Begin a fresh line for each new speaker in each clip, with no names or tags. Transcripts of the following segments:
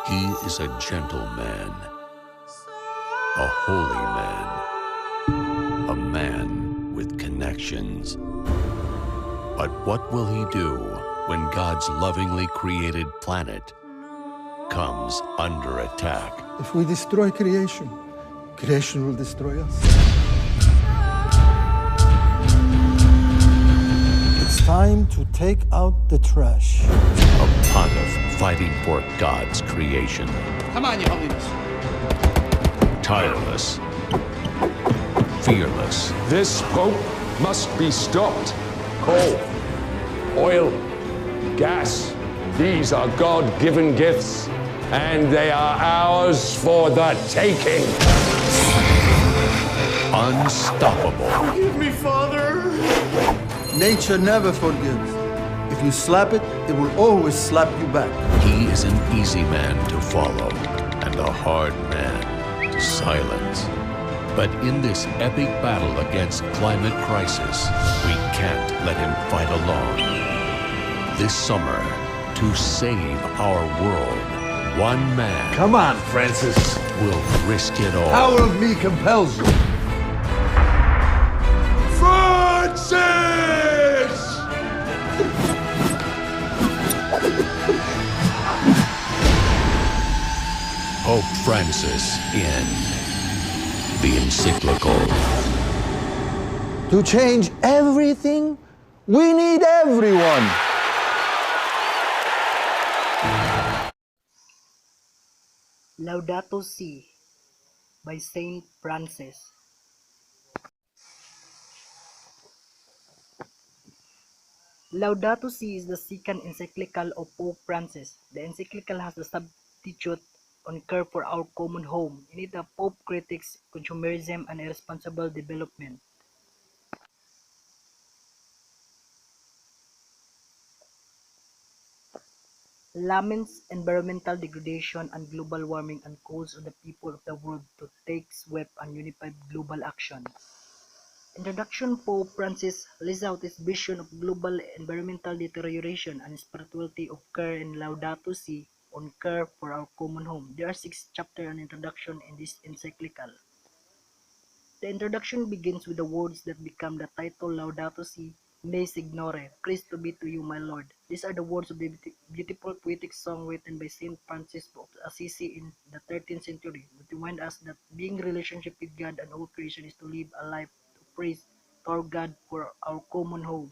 He is a gentle man, a holy man, a man with connections. But what will he do when God's lovingly created planet comes under attack?
If we destroy creation, creation will destroy us. It's time to take out the trash.
A pontiff fighting for God's creation.
Come on, Your Holiness.
Tireless, fearless,
This Pope must be stopped. Coal, oil, gas, these are God-given gifts, and they are ours for the taking.
unstoppable,
Forgive me, Father.
Nature never forgives. If you slap it, it will always slap you back.
he is an easy man to follow and a hard man to silence. But in this epic battle against climate crisis, we can't let him fight alone. This summer, to save our world, one man
Come on, Francis.
will risk it all.
Power of me compels you.
Francis!
Pope Francis in the encyclical.
To change everything, we need everyone.
Laudato Si by Saint Francis. Laudato Si is the second encyclical of Pope Francis. The encyclical has the substitute on care for our common home. In it, the Pope critiques consumerism and irresponsible development. Laments environmental degradation and global warming and calls on the people of the world to take swift and unified global action. Introduction. Pope Francis lays out his vision of global environmental deterioration and spirituality of care in Laudato Si on care for our common home. There are 6 chapters and introduction in this encyclical. The introduction begins with the words that become the title Laudato Si me Signore, praise to be to you, my Lord. These are the words of the beautiful poetic song written by Saint Francis of Assisi in the 13th century, that remind us that being in relationship with God and all creation is to live a life to praise to our God for our common home.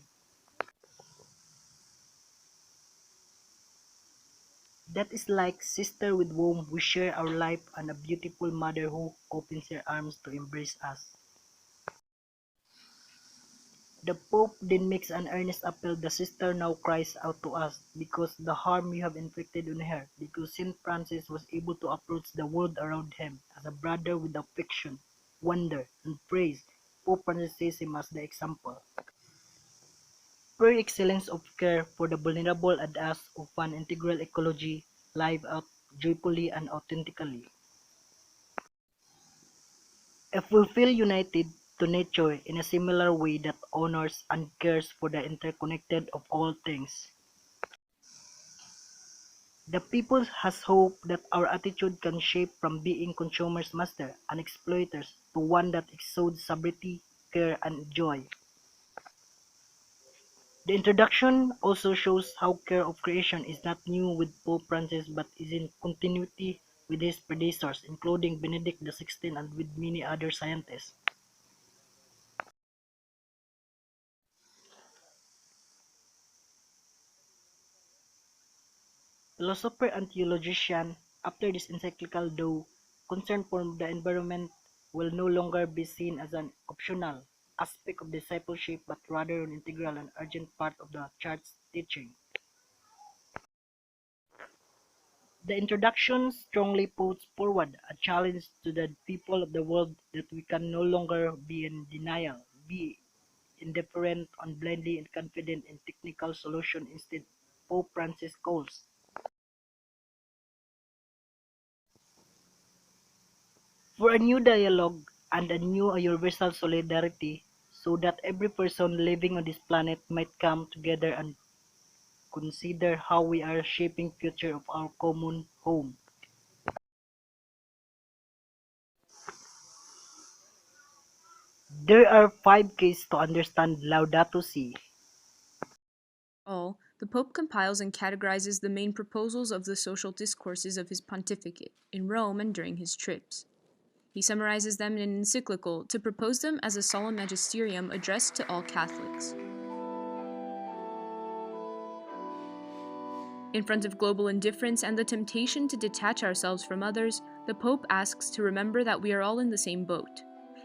That is like sister with whom we share our life and a beautiful mother who opens her arms to embrace us. The Pope then makes an earnest appeal. The sister now cries out to us because the harm you have inflicted on her, because Saint Francis was able to approach the world around him as a brother with affection, wonder, and praise. Pope Francis sees him as the example. Per excellence of care for the vulnerable and us of an integral ecology, live out joyfully and authentically. If we feel united to nature in a similar way that honors and cares for the interconnected of all things, the people has hope that our attitude can shape from being consumers master and exploiters to one that exudes sobriety, care, and joy. The introduction also shows how care of creation is not new with Pope Francis but is in continuity with his predecessors, including Benedict XVI and with many other scientists. Philosopher and theologian, after this encyclical though, concern for the environment will no longer be seen as an optional aspect of discipleship but rather an integral and urgent part of the Church's teaching. The introduction strongly puts forward a challenge to the people of the world that we can no longer be in denial, be indifferent and blindly confident in technical solutions. Instead, Pope Francis calls for a new dialogue and a new universal solidarity so that every person living on this planet might come together and consider how we are shaping future of our common home. There are 5 keys to understand Laudato Si.
All, the Pope compiles and categorizes the main proposals of the social discourses of his pontificate, in Rome and during his trips. He summarizes them in an encyclical to propose them as a solemn magisterium addressed to all Catholics. In front of global indifference and the temptation to detach ourselves from others, the Pope asks to remember that we are all in the same boat.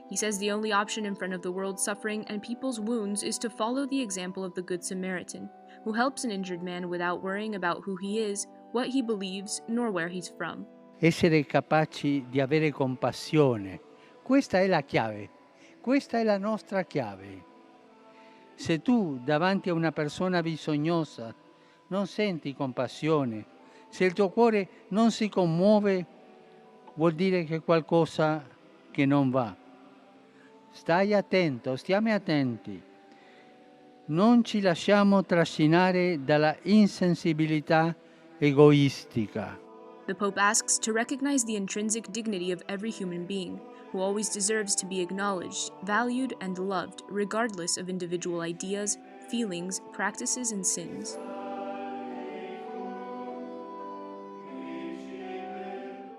He says the only option in front of the world's suffering and people's wounds is to follow the example of the Good Samaritan, who helps an injured man without worrying about who he is, what he believes, nor where he's from.
Essere capaci di avere compassione. Questa è la chiave. Questa è la nostra chiave. Se tu davanti a una persona bisognosa non senti compassione, se il tuo cuore non si commuove, vuol dire che qualcosa che non va. Stai attento, stiamo attenti. Non ci lasciamo trascinare dalla insensibilità egoistica.
The Pope asks to recognize the intrinsic dignity of every human being, who always deserves to be acknowledged, valued, and loved, regardless of individual ideas, feelings, practices, and sins.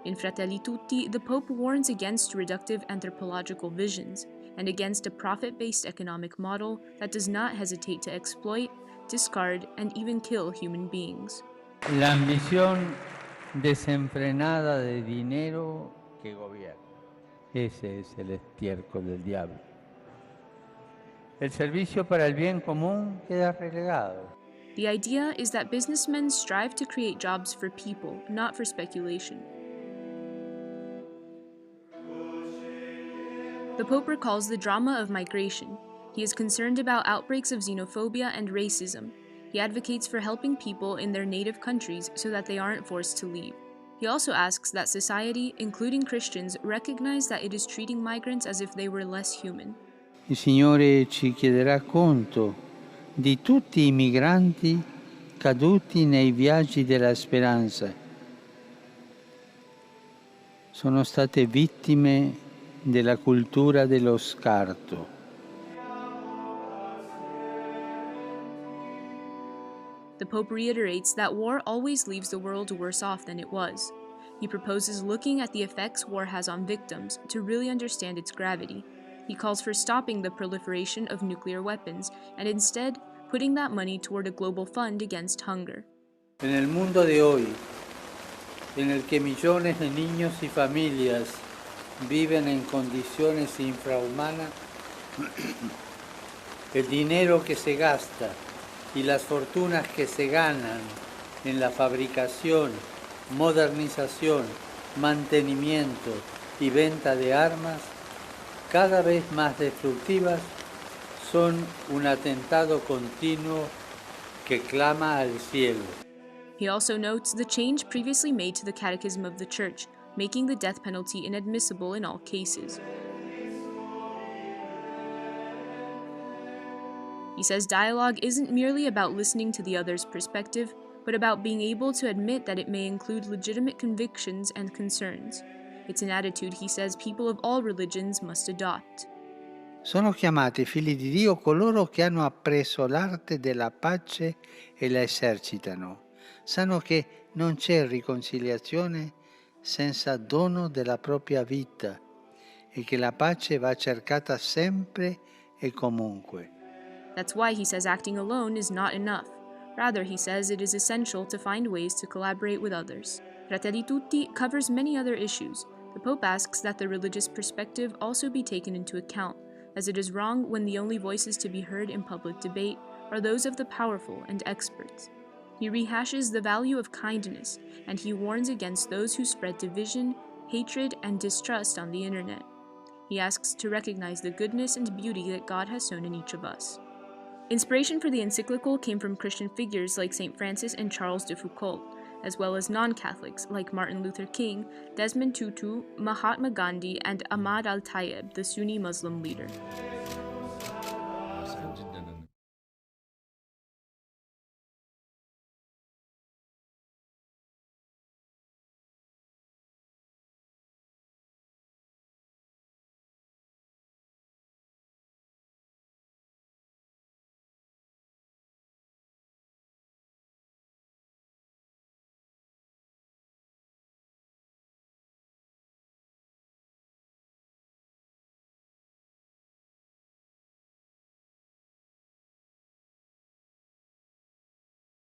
In Fratelli Tutti, the Pope warns against reductive anthropological visions, and against a profit-based economic model that does not hesitate to exploit, discard, and even kill human beings.
La ambición desenfrenada de dinero que gobierna. Ese es el estiércol del diablo. El servicio para el bien común queda relegado.
The idea is that businessmen strive to create jobs for people, not for speculation. The Pope recalls the drama of migration. He is concerned about outbreaks of xenophobia and racism. He advocates for helping people in their native countries so that they aren't forced to leave. He also asks that society, including Christians, recognize that it is treating migrants as if they were less human.
Il Signore ci chiederà conto di tutti i migranti caduti nei viaggi della speranza. Sono state vittime della cultura dello scarto.
The Pope reiterates that war always leaves the world worse off than it was. He proposes looking at the effects war has on victims to really understand its gravity. He calls for stopping the proliferation of nuclear weapons and instead putting that money toward a global fund against hunger.
En el mundo de hoy, en el que millones de niños y familias viven en condiciones infrahumanas, el dinero que se gasta y las fortunas que se ganan en la fabricación, modernización, mantenimiento y venta de armas, cada vez más destructivas, son un atentado continuo que clama al cielo.
He also notes the change previously made to the Catechism of the Church, making the death penalty inadmissible in all cases. He says dialogue isn't merely about listening to the other's perspective, but about being able to admit that it may include legitimate convictions and concerns. It's an attitude, he says, people of all religions must adopt.
Sono chiamati figli di Dio coloro che hanno appreso l'arte della pace e la esercitano. Sanno che non c'è riconciliazione senza dono della propria vita e che la pace va cercata sempre e comunque.
That's why he says acting alone is not enough. Rather, he says it is essential to find ways to collaborate with others. Fratelli Tutti covers many other issues. The Pope asks that the religious perspective also be taken into account, as it is wrong when the only voices to be heard in public debate are those of the powerful and experts. He rehashes the value of kindness, and he warns against those who spread division, hatred, and distrust on the internet. He asks to recognize the goodness and beauty that God has sown in each of us. Inspiration for the encyclical came from Christian figures like St. Francis and Charles de Foucault, as well as non-Catholics like Martin Luther King, Desmond Tutu, Mahatma Gandhi, and Ahmad al-Tayeb, the Sunni Muslim leader.